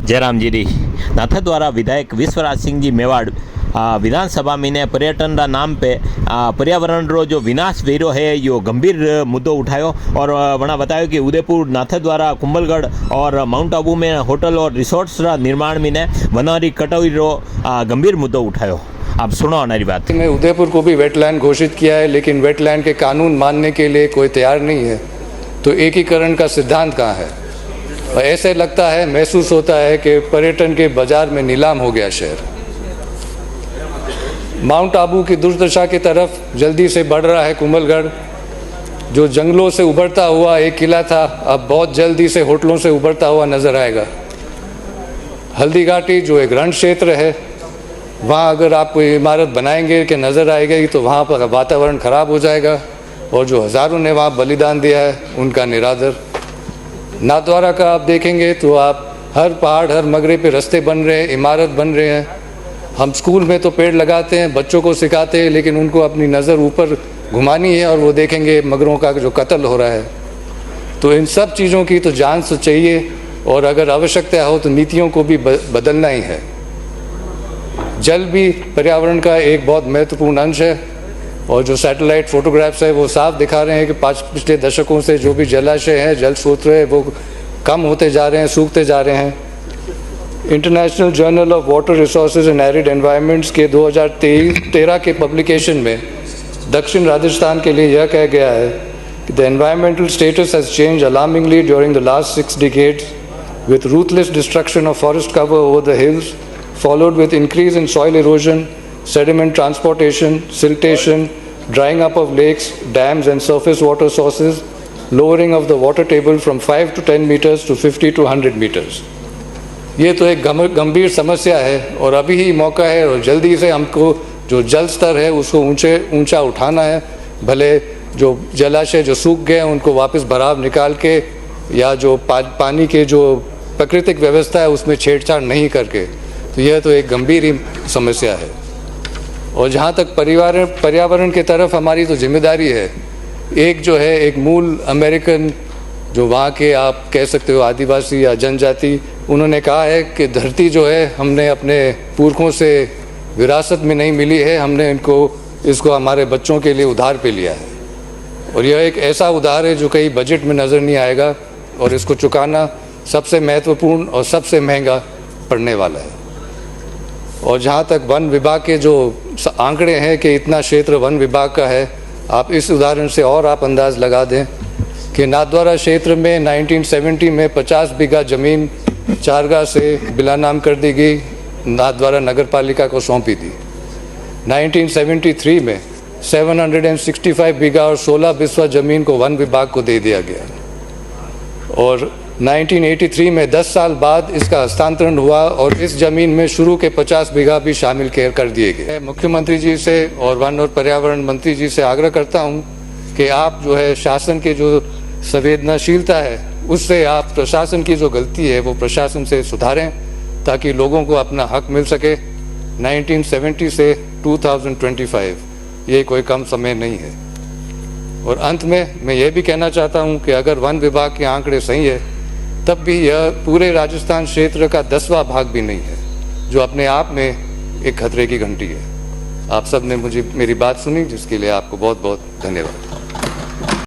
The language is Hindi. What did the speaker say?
जयरामजीरी नाथद्वारा विधायक विश्वराज सिंह जी मेवाड़ विधानसभा में ने पर्यटन का नाम पे पर्यावरण रो जो विनाश वेरो है यो गंभीर मुद्दों उठायो और वना बतायो कि उदयपुर नाथद्वारा कुंभलगढ़ और माउंट आबू में होटल और रिसोर्ट्स निर्माण में ने वनारी कटौती रो गंभीर मुद्दों उठायो। आप सुनो हमारी बात में उदयपुर को भी वेटलैंड घोषित किया है, लेकिन वेटलैंड के कानून मानने के लिए कोई तैयार नहीं है। तो एकीकरण का सिद्धांत कहाँ है? और ऐसे लगता है, महसूस होता है कि पर्यटन के बाजार में नीलाम हो गया शहर। माउंट आबू की दुर्दशा की तरफ जल्दी से बढ़ रहा है कुंभलगढ़, जो जंगलों से उभरता हुआ एक किला था, अब बहुत जल्दी से होटलों से उभरता हुआ नजर आएगा। हल्दी घाटी जो एक रण क्षेत्र है, वहाँ अगर आप कोई इमारत बनाएंगे कि नज़र आएगी तो वहाँ पर वातावरण खराब हो जाएगा, और जो हज़ारों ने वहाँ बलिदान दिया है उनका निरादर। नाथद्वारा का आप देखेंगे तो आप हर पहाड़ हर मगरे पे रास्ते बन रहे हैं, इमारत बन रहे हैं। हम स्कूल में तो पेड़ लगाते हैं, बच्चों को सिखाते हैं, लेकिन उनको अपनी नज़र ऊपर घुमानी है और वो देखेंगे मगरों का जो कत्ल हो रहा है। तो इन सब चीज़ों की तो जांच तो चाहिए, और अगर आवश्यकता हो तो नीतियों को भी बदलना ही है। जल भी पर्यावरण का एक बहुत महत्वपूर्ण अंश है, और जो सैटेलाइट फोटोग्राफ्स है वो साफ दिखा रहे हैं कि पिछले दशकों से जो भी जलाशय हैं, जल स्रोत है, वो कम होते जा रहे हैं, सूखते जा रहे हैं। International journal of water resources and arid environments के 2013 के पब्लिकेशन में दक्षिण राजस्थान के लिए यह कहा गया है कि the environmental status has change alarmingly during the last 6 decades with ruthless destruction of forest cover over the hills, followed with increase in soil erosion, sediment transportation, siltation, drying up of lakes, dams and surface water sources, lowering of the water table from 5 to 10 meters to 50 to 100 meters. ये तो एक गंभीर समस्या है, और अभी ही मौका है, और जल्दी से हमको जो जल स्तर है उसको ऊंचा उठाना है। भले जो जलाशय जो सूख गए उनको वापस भराव निकाल के, या जो पानी के जो प्राकृतिक व्यवस्था है उसमें छेड़छाड़ नहीं करके, तो यह तो एक गंभीर ही समस्या है। और जहाँ तक पर्यावरण की तरफ हमारी तो जिम्मेदारी है, एक जो है एक मूल अमेरिकन जो वहाँ के आप कह सकते हो आदिवासी या जनजाति, उन्होंने कहा है कि धरती जो है हमने अपने पुरखों से विरासत में नहीं मिली है, हमने इसको हमारे बच्चों के लिए उधार पे लिया है। और यह एक ऐसा उधार है जो कहीं बजट में नज़र नहीं आएगा, और इसको चुकाना सबसे महत्वपूर्ण और सबसे महंगा पड़ने वाला है। और जहाँ तक वन विभाग के जो आंकड़े हैं कि इतना क्षेत्र वन विभाग का है, आप इस उदाहरण से और आप अंदाज़ लगा दें कि नाथद्वारा क्षेत्र में 1970 में 50 बीघा ज़मीन चारगाह से बिला नाम कर दी गई, नाथद्वारा नगर पालिका को सौंपी थी। 1973 में 765 बीघा और 16 बिस्वा ज़मीन को वन विभाग को दे दिया गया, और 1983 में 10 साल बाद इसका हस्तांतरण हुआ, और इस ज़मीन में शुरू के 50 बीघा भी शामिल कर दिए गए। मुख्यमंत्री जी से और वन और पर्यावरण मंत्री जी से आग्रह करता हूं कि आप जो है शासन के जो संवेदनशीलता है उससे आप प्रशासन की जो गलती है वो प्रशासन से सुधारें, ताकि लोगों को अपना हक मिल सके। 1970 से 2025 ये कोई कम समय नहीं है। और अंत में मैं ये भी कहना चाहता हूँ कि अगर वन विभाग के आंकड़े सही है, तब भी यह पूरे राजस्थान क्षेत्र का 10वां भाग भी नहीं है, जो अपने आप में एक खतरे की घंटी है। आप सब ने मेरी बात सुनी, जिसके लिए आपको बहुत बहुत धन्यवाद।